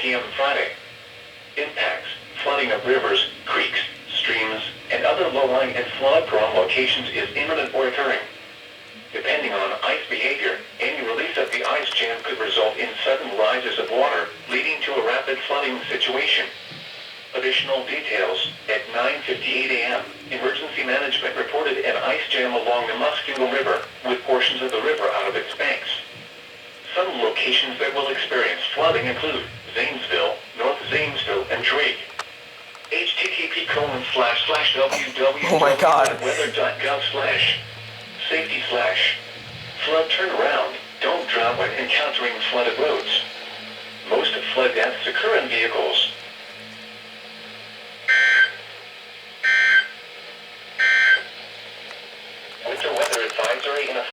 p.m. Friday. Impacts: flooding of rivers, creeks, streams, and other low-lying and flood-prone locations is imminent or occurring. Depending on ice behavior, any release of the ice jam could result in sudden rises of water, leading to a rapid flooding situation. Additional details: at 9:58 a.m., emergency management reported an ice jam along the Muskingum River, with portions of the river out of its banks. Some locations that will experience flooding include Zanesville, North Zanesville, and Drake. http://www.weather.gov/safety/flood turnaround. Don't drown when encountering flooded roads. Most flood deaths occur in vehicles. Winter weather advisory in effect.